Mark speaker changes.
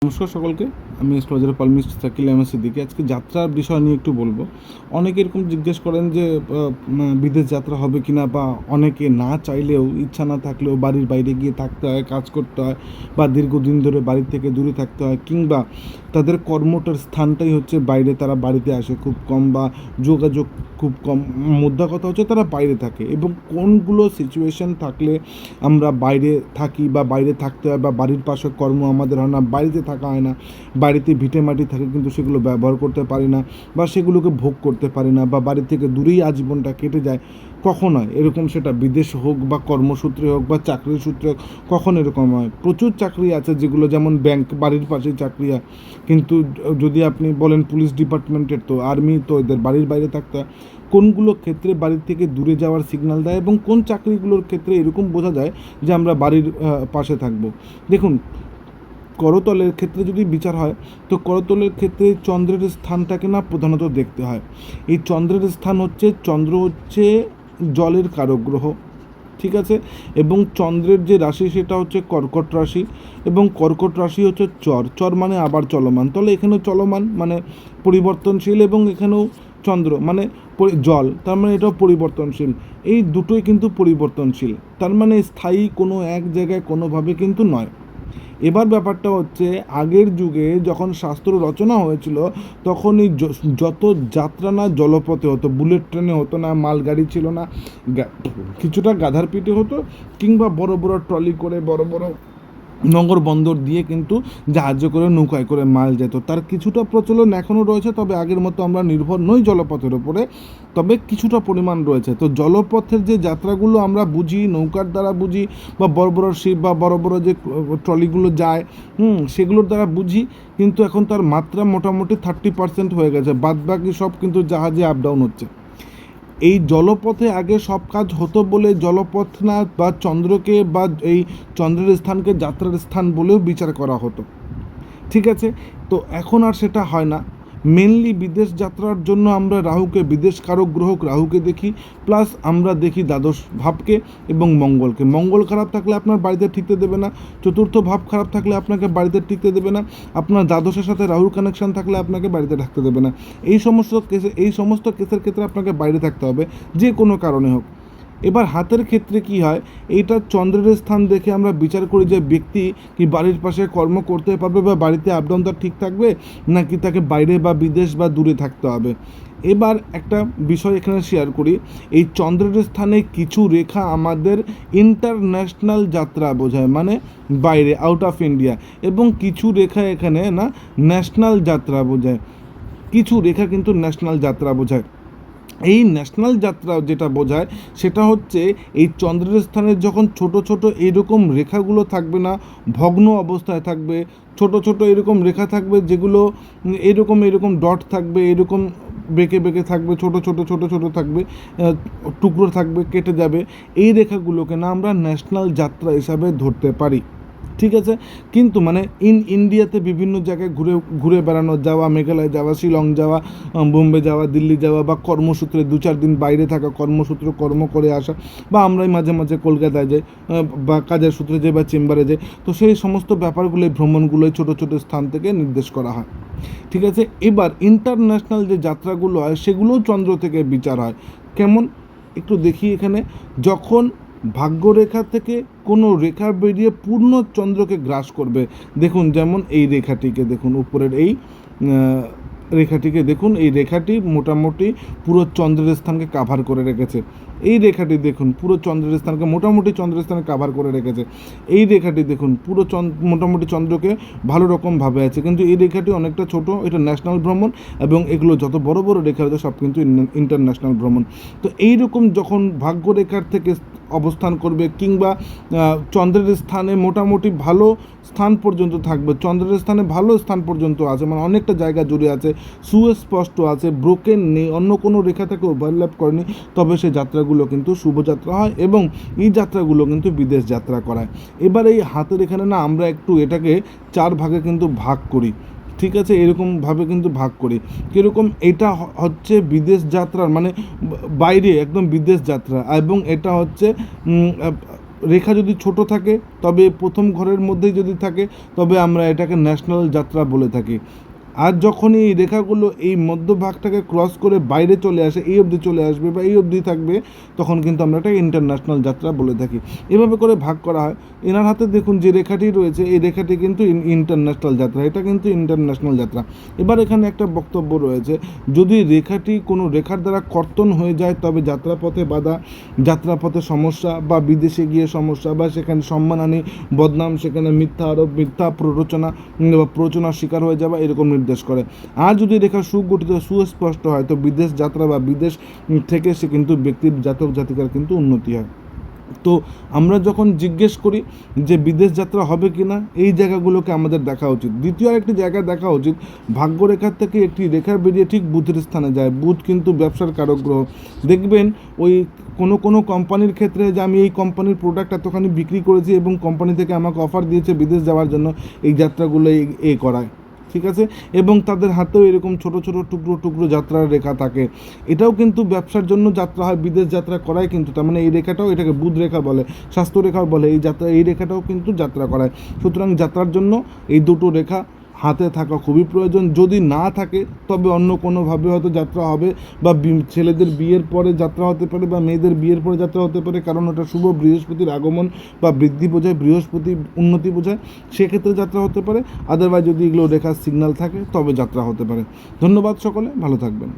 Speaker 1: নমস্কার সকলকে। আমি অ্যাস্ট্রোলজার পালমিস্ট সাকিল আহমেদ সিদ্দিকী। আজকে যাত্রার বিষয় নিয়ে একটু বলবো। অনেকে এরকম জিজ্ঞেস করেন যে বিদেশ যাত্রা হবে কি না, বা অনেকে না চাইলেও, ইচ্ছা না থাকলেও বাড়ির বাইরে গিয়ে থাকতে হয়, কাজ করতে হয়, বা দীর্ঘদিন ধরে বাড়ির থেকে দূরে থাকতে হয়, কিংবা তাদের কর্মটার স্থানটাই হচ্ছে বাইরে, তারা বাড়িতে আসে খুব কম, বা যোগাযোগ খুব কম। মোদ্দা কথা হচ্ছে তারা বাইরে থাকে। এবং কোনগুলো সিচুয়েশন থাকলে আমরা বাইরে থাকি বা বাইরে থাকতে হয়, বা বাড়ির পাশে কর্ম আমাদের হয় না, বাড়িতে থাকা হয় না, বাড়িতে ভিটে মাটি থাকে কিন্তু সেগুলো ব্যবহার করতে পারি না, বা সেগুলোকে ভোগ করতে পারি না, বা বাড়ি থেকে দূরেই আজীবনটা কেটে যায়, কখন হয় এরকম? সেটা বিদেশ হোক, বা কর্মসূত্রে হোক, বা চাকরির সূত্রে হোক, কখন এরকম হয়? প্রচুর চাকরি আছে যেগুলো, যেমন ব্যাংক বাড়ির পাশেই চাকরি হয়, কিন্তু যদি আপনি বলেন পুলিশ ডিপার্টমেন্টের, তো আর্মি, তো এদের বাড়ির বাইরে থাকতে হয়। কোনগুলো ক্ষেত্রে বাড়ির থেকে দূরে যাওয়ার সিগন্যাল দেয়, এবং কোন চাকরিগুলোর ক্ষেত্রে এরকম বোঝা যায় যে আমরা বাড়ির পাশে থাকবো? দেখুন, করতলের ক্ষেত্রে যদি বিচার হয়, তো করতলের ক্ষেত্রে চন্দ্রের স্থানটাকে না প্রধানত দেখতে হয়। এই চন্দ্রের স্থান হচ্ছে, চন্দ্র হচ্ছে জলের কারক গ্রহ, ঠিক আছে? এবং চন্দ্রের যে রাশি সেটা হচ্ছে কর্কট রাশি, এবং কর্কট রাশি হচ্ছে চর, চর মানে আবার চলমান। তাহলে এখানেও চলমান মানে পরিবর্তনশীল, এবং এখানেও চন্দ্র মানে জল, তার মানে এটাও পরিবর্তনশীল। এই দুটোই কিন্তু পরিবর্তনশীল, তার মানে স্থায়ী কোনো এক জায়গায় কোনোভাবে কিন্তু নয়। এবার ব্যাপারটা হচ্ছে, আগের যুগে যখন শাস্ত্র রচনা হয়েছিল, তখন এই যত যাত্রা না জলপথে হতো, বুলেট ট্রেনে হতো না, মালগাড়ি ছিল না, কিছুটা গাধার পিঠে হতো, কিংবা বড় বড় ট্রলি করে, বড় বড় নগর বন্দর দিয়ে কিন্তু জাহাজে করে, নৌকায় করে মাল যেত। তার কিছুটা প্রচলন এখনও রয়েছে, তবে আগের মতো আমরা নির্ভর নই জলপথের ওপরে, তবে কিছুটা পরিমাণ রয়েছে। তো জলপথের যে যাত্রাগুলো আমরা বুঝি, নৌকার দ্বারা বুঝি, বা বড় বড় শিপ বা বড় বড় যে ট্রলিগুলো যায়, সেগুলোর দ্বারা বুঝি, কিন্তু এখন তার মাত্রা মোটামুটি 30% হয়ে গেছে, বাদবাকি সব কিন্তু জাহাজে আপ ডাউন হচ্ছে। এই জলপথে আগে সব কাজ হতো বলে জলপথ না, বা চন্দ্রকে বা এই চন্দ্রের স্থানকে যাত্রার স্থান বলেও বিচার করা হতো, ঠিক আছে? তো এখন আর সেটা হয় না। মেনলি বিদেশ যাত্রার জন্য আমরা রাহুকে, বিদেশ কারক গ্রহ রাহুকে দেখি, প্লাস আমরা দেখি দ্বাদশ ভাবকে এবং মঙ্গলকে। মঙ্গল খারাপ থাকলে আপনার বাড়িতে টিকতে দেবে না, চতুর্থ ভাব খারাপ থাকলে আপনাকে বাড়িতে টিকতে দেবে না, আপনার দ্বাদশের সাথে রাহুর কানেকশন থাকলে আপনাকে বাড়িতে থাকতে দেবে না। এই সমস্ত কেসের ক্ষেত্রে আপনাকে বাইরে থাকতে হবে, যে কোনো কারণে হোক। এবার হাতের ক্ষেত্রে কি হয়, এইটা চন্দ্রের স্থান দেখে আমরা বিচার করি যে ব্যক্তি কি বাড়ির পাশে কর্ম করতে পারবে, বা বাড়িতে আপডাউন তার ঠিক থাকবে, নাকি তাকে বাইরে বা বিদেশ বা দূরে থাকতে হবে। এবার একটা বিষয় এখানে শেয়ার করি, এই চন্দ্রের স্থানে কিছু রেখা আমাদের ইন্টারন্যাশনাল যাত্রা বোঝায়, মানে বাইরে, আউট অফ ইন্ডিয়া, এবং কিছু রেখা এখানে না ন্যাশনাল যাত্রা বোঝায়, কিছু রেখা কিন্তু ন্যাশনাল যাত্রা বোঝায়। এই ন্যাশনাল যাত্রা যেটা বোঝায় সেটা হচ্ছে, এই চন্দ্রের স্থানে যখন ছোট ছোট এইরকম রেখাগুলো থাকবে না, ভগ্ন অবস্থায় থাকবে, ছোট ছোট এরকম রেখা থাকবে, যেগুলো এরকম এরকম ডট থাকবে, এরকম বেঁকে বেঁকে থাকবে, ছোট ছোট ছোট ছোট থাকবে, টুকরো থাকবে, কেটে যাবে, এই রেখাগুলোকে না আমরা ন্যাশনাল যাত্রা হিসাবে ধরতে পারি, ঠিক আছে? কিন্তু মানে ইন্ডিয়াতে বিভিন্ন জায়গায় ঘুরে ঘুরে বেড়ানো, যাওয়া, মেঘালয় যাওয়া, শিলং যাওয়া, বোম্বে যাওয়া, দিল্লি যাওয়া, বা কর্মসূত্রে 2-4 দিন বাইরে থাকা, কর্মসূত্রে কর্ম করে আসা, বা আমরাই মাঝে মাঝে কলকাতায় যাই, বা কাজের সূত্রে যাই, বা চেম্বারে যাই, তো সেই সমস্ত ব্যাপারগুলো, ভ্রমণগুলোই ছোটো ছোটো স্থান থেকে নির্দেশ করা হয়, ঠিক আছে? এবার ইন্টারন্যাশনাল যে যাত্রাগুলো হয় সেগুলোও চন্দ্র থেকে বিচার হয়। কেমন? একটু দেখি এখানে। যখন ভাগ্যরেখা থেকে কোনো রেখা বেরিয়ে পূর্ণ চন্দ্রকে গ্রাস করবে, দেখুন যেমন এই রেখাটিকে দেখুন, উপরের এই রেখাটিকে দেখুন, এই রেখাটি মোটামুটি পুরো চন্দ্রের স্থানকে কাভার করে রেখেছে। এই রেখাটি দেখুন, পুরো চন্দ্রের স্থানকে মোটামুটি চন্দ্রের স্থানে কাভার করে রেখেছে। এই রেখাটি দেখুন, পুরো মোটামুটি চন্দ্রকে ভালো রকমভাবে আছে, কিন্তু এই রেখাটি অনেকটা ছোট, এটা ন্যাশনাল ভ্রমণ, এবং এগুলো যত বড় বড় রেখা আছে সব কিন্তু ইন্টারন্যাশনাল ভ্রমণ। তো এইরকম যখন ভাগ্যরেখার থেকে অবস্থান করবে, কিংবা চন্দ্রের স্থানে মোটামুটি ভালো স্থান পর্যন্ত থাকবে, চন্দ্রের স্থানে ভালো স্থান পর্যন্ত আছে, মানে অনেকটা জায়গা জুড়ে আছে, সুস্পষ্ট আছে, ব্রোকেন নেই, অন্য কোনো রেখা থেকে ওভারল্যাপ করেনি, তবে সেই যাত্রাগুলো কিন্তু শুভযাত্রা হয়, এবং এই যাত্রাগুলো কিন্তু বিদেশ যাত্রা করায়। এবার এই হাতের এখানে না আমরা একটু এটাকে 4 ভাগে কিন্তু ভাগ করি, ঠিক আছে? এরকমভাবে কিন্তু ভাগ করি। কীরকম? এটা হচ্ছে বিদেশ যাত্রার মানে বাইরে একদম বিদেশ যাত্রা, এবং এটা হচ্ছে রেখা যদি ছোট থাকে, তবে প্রথম ঘরের মধ্যেই যদি থাকে, তবে আমরা এটাকে ন্যাশনাল যাত্রা বলে থাকি। আর যখনই এই রেখাগুলো এই মধ্যভাগটাকে ক্রস করে বাইরে চলে আসে, এই অবধি চলে আসবে বা এই অবধি থাকবে, তখন কিন্তু আমরা এটাকে ইন্টারন্যাশনাল যাত্রা বলে থাকি। এভাবে করে ভাগ করা হয়। এনার হাতে দেখুন যে রেখাটি রয়েছে, এই রেখাটি কিন্তু ইন্টারন্যাশনাল যাত্রা, এটা কিন্তু ইন্টারন্যাশনাল যাত্রা। এবার এখানে একটা বক্তব্য রয়েছে, যদি রেখাটি কোনো রেখার দ্বারা কর্তন হয়ে যায়, তবে যাত্রাপথে বাধা, যাত্রাপথে সমস্যা বা বিদেশে গিয়ে সমস্যা, বা সেখানে সম্মানহানি, বদনাম, সেখানে মিথ্যা আরোপ, মিথ্যা প্ররোচনা বা প্ররোচনার শিকার হয়ে যাওয়া, এরকম নির্দেশ করে। আর যদি রেখা সুগঠিত, সুস্পষ্ট হয়, তো বিদেশ যাত্রা বা বিদেশ থেকে সে কিন্তু ব্যক্তির জাতক জাতিকার কিন্তু উন্নতি হয়। তো আমরা যখন জিজ্ঞেস করি যে বিদেশ যাত্রা হবে কি না, এই জায়গাগুলোকে আমাদের দেখা উচিত। দ্বিতীয় আরেকটি জায়গা দেখা উচিত, ভাগ্যরেখার থেকে একটি রেখা বেরিয়ে ঠিক বুধের স্থানে যায়। বুধ কিন্তু ব্যবসার কারক গ্রহ। দেখবেন ওই কোনো কোম্পানির ক্ষেত্রে যে আমি এই কোম্পানির প্রোডাক্ট এতখানি বিক্রি করেছি এবং কোম্পানি থেকে আমাকে অফার দিয়েছে বিদেশ যাওয়ার জন্য, এই যাত্রাগুলো করায়, ঠিক আছে। এবং তাদের হাতেও এরকম ছোট ছোট টুকরো টুকরো যাত্রার রেখা থাকে। এটাও কিন্তু ব্যবসার জন্য যাত্রা হয়, বিদেশ যাত্রা করায় কিন্তু, তার মানে এই রেখাটাও, এটাকে বুধ রেখা বলে, স্বাস্থ্য রেখাও বলে, এই যাত্রা, এই রেখাটাও কিন্তু যাত্রা করায়। সুতরাং যাত্রার জন্য এই দুটো রেখা হাতে থাকা খুবই প্রয়োজন। যদি না থাকে তবে অন্য কোনোভাবে হয়তো যাত্রা হবে, বা ছেলেদের বিয়ের পরে যাত্রা হতে পারে, বা মেয়েদের বিয়ের পরে যাত্রা হতে পারে, কারণ ওটা শুভ বৃহস্পতির আগমন বা বৃদ্ধি বোঝায়, বৃহস্পতি উন্নতি বোঝায়, সেক্ষেত্রে যাত্রা হতে পারে। আদারওয়াইজ যদি এগুলো রেখার সিগন্যাল থাকে তবে যাত্রা হতে পারে। ধন্যবাদ সকলে, ভালো থাকবেন।